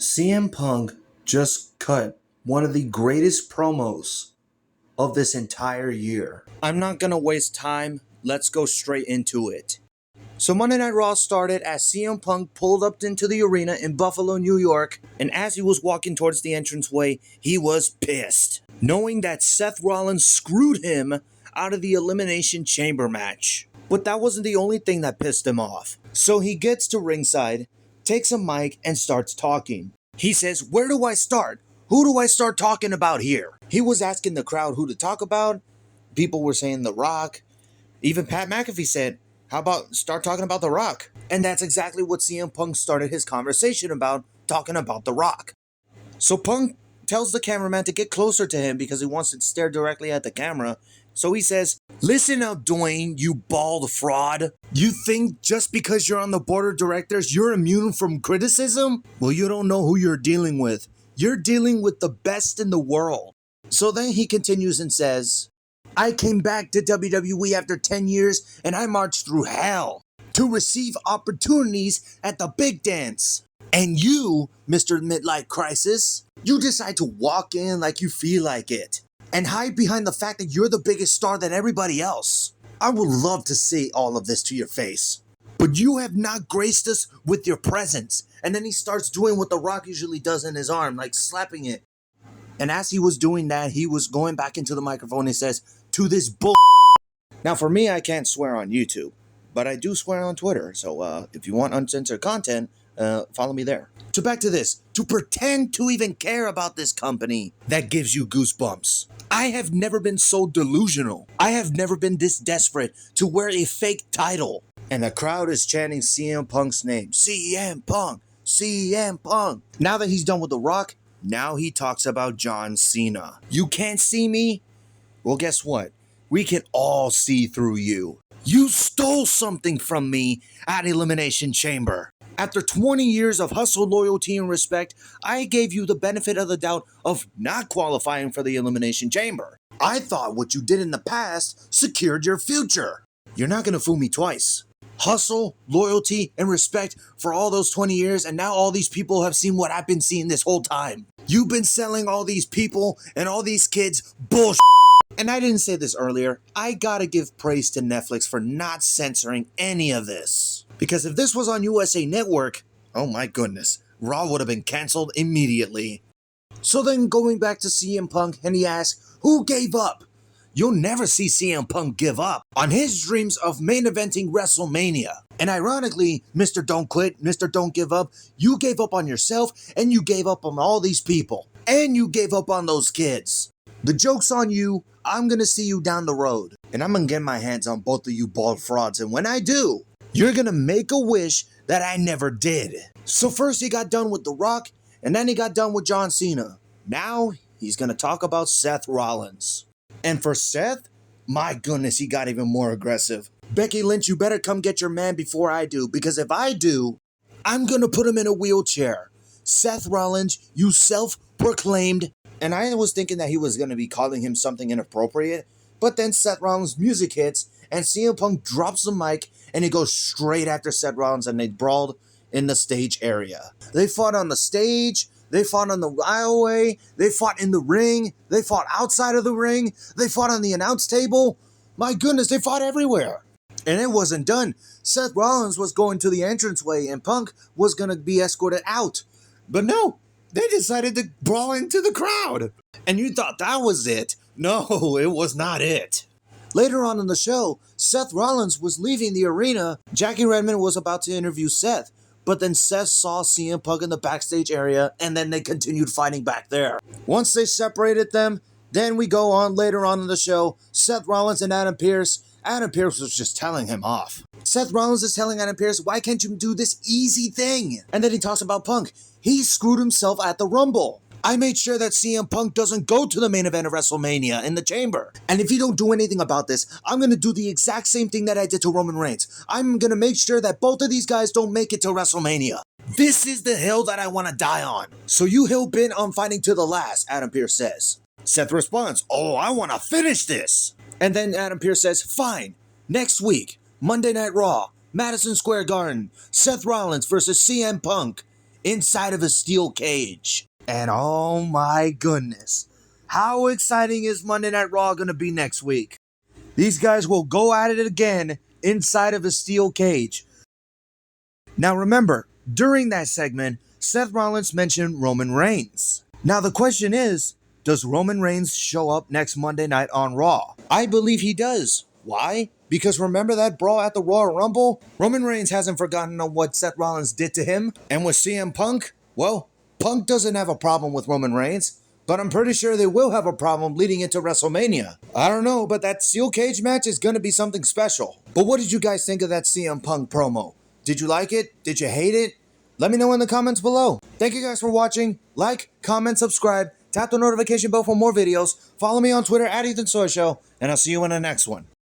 CM Punk just cut one of the greatest promos of this entire year. I'm not gonna waste time, let's go straight into it. So Monday Night Raw started as CM Punk pulled up into the arena in Buffalo, New York, and as he was walking towards the entranceway, he was pissed, knowing that Seth Rollins screwed him out of the Elimination Chamber match. But that wasn't the only thing that pissed him off. So he gets to ringside, takes a mic, and starts talking. He says, "Where do I start? Who do I start talking about here?" He was asking the crowd who to talk about. People were saying The Rock. Even Pat McAfee said, "How about start talking about The Rock?" And that's exactly what CM Punk started his conversation about, talking about The Rock. So Punk tells the cameraman to get closer to him because he wants to stare directly at the camera. So he says, "Listen up, Dwayne, you bald fraud. You think just because you're on the board of directors, you're immune from criticism? Well, you don't know who you're dealing with. You're dealing with the best in the world." So then he continues and says, "I came back to WWE after 10 years and I marched through hell to receive opportunities at the big dance. And you, Mr. Midlife Crisis, you decide to walk in like you feel like it and hide behind the fact that you're the biggest star than everybody else. I would love to say all of this to your face, but you have not graced us with your presence." And then he starts doing what The Rock usually does in his arm, like slapping it. And as he was doing that, he was going back into the microphone and he says, "To this bull." Now, for me, I can't swear on YouTube, but I do swear on Twitter. So if you want uncensored content, follow me there. So back to this. To pretend to even care about this company, that gives you goosebumps. I have never been so delusional. I have never been this desperate to wear a fake title. And the crowd is chanting CM Punk's name. CM Punk, CM Punk. Now that he's done with The Rock, now he talks about John Cena. "You can't see me? Well, guess what? We can all see through you. You stole something from me at Elimination Chamber. After 20 years of hustle, loyalty, and respect, I gave you the benefit of the doubt of not qualifying for the Elimination Chamber. I thought what you did in the past secured your future. You're not gonna fool me twice. Hustle, loyalty, and respect for all those 20 years, and now all these people have seen what I've been seeing this whole time. You've been selling all these people and all these kids bullshit." And I didn't say this earlier, I gotta give praise to Netflix for not censoring any of this. Because if this was on USA Network, oh my goodness, Raw would have been canceled immediately. So then going back to CM Punk, and he asks, "Who gave up?" You'll never see CM Punk give up on his dreams of main eventing WrestleMania. And ironically, Mr. Don't Quit, Mr. Don't Give Up, you gave up on yourself, and you gave up on all these people. And you gave up on those kids. The joke's on you. I'm gonna see you down the road. And I'm gonna get my hands on both of you bald frauds. And when I do, you're gonna make a wish that I never did. So first he got done with The Rock, and then he got done with John Cena. Now he's gonna talk about Seth Rollins. And for Seth, my goodness, he got even more aggressive. "Becky Lynch, you better come get your man before I do, because if I do, I'm gonna put him in a wheelchair. Seth Rollins, you self-proclaimed." And I was thinking that he was gonna be calling him something inappropriate, but then Seth Rollins' music hits, and CM Punk drops the mic, and he goes straight after Seth Rollins, and they brawled in the stage area. They fought on the stage, they fought on the aisleway, they fought in the ring, they fought outside of the ring, they fought on the announce table. My goodness, they fought everywhere. And it wasn't done. Seth Rollins was going to the entranceway, and Punk was gonna be escorted out. But no, they decided to brawl into the crowd. And you thought that was it. No, it was not it. Later on in the show, Seth Rollins was leaving the arena. Jackie Redmond was about to interview Seth, but then Seth saw CM Punk in the backstage area, and then they continued fighting back there. Once they separated them, then we go on later on in the show, Seth Rollins and Adam Pearce. Adam Pearce was just telling him off. Seth Rollins is telling Adam Pearce, "Why can't you do this easy thing?" And then he talks about Punk. He screwed himself at the Rumble. "I made sure that CM Punk doesn't go to the main event of WrestleMania in the chamber. And if you don't do anything about this, I'm going to do the exact same thing that I did to Roman Reigns. I'm going to make sure that both of these guys don't make it to WrestleMania. This is the hill that I want to die on. So you hell bent on fighting to the last," Adam Pearce says. Seth responds, "Oh, I want to finish this." And then Adam Pearce says, "Fine, next week, Monday Night Raw, Madison Square Garden, Seth Rollins versus CM Punk inside of a steel cage. And oh my goodness, how exciting is Monday Night Raw going to be next week? These guys will go at it again inside of a steel cage. Now remember, during that segment, Seth Rollins mentioned Roman Reigns. Now the question is, does Roman Reigns show up next Monday night on Raw? I believe he does. Why? Because remember that brawl at the Royal Rumble? Roman Reigns hasn't forgotten on what Seth Rollins did to him. And with CM Punk, well, Punk doesn't have a problem with Roman Reigns, but I'm pretty sure they will have a problem leading into WrestleMania. I don't know, but that steel cage match is going to be something special. But what did you guys think of that CM Punk promo? Did you like it? Did you hate it? Let me know in the comments below. Thank you guys for watching. Like, comment, subscribe, tap the notification bell for more videos. Follow me on Twitter @EthanSoyShow, and I'll see you in the next one.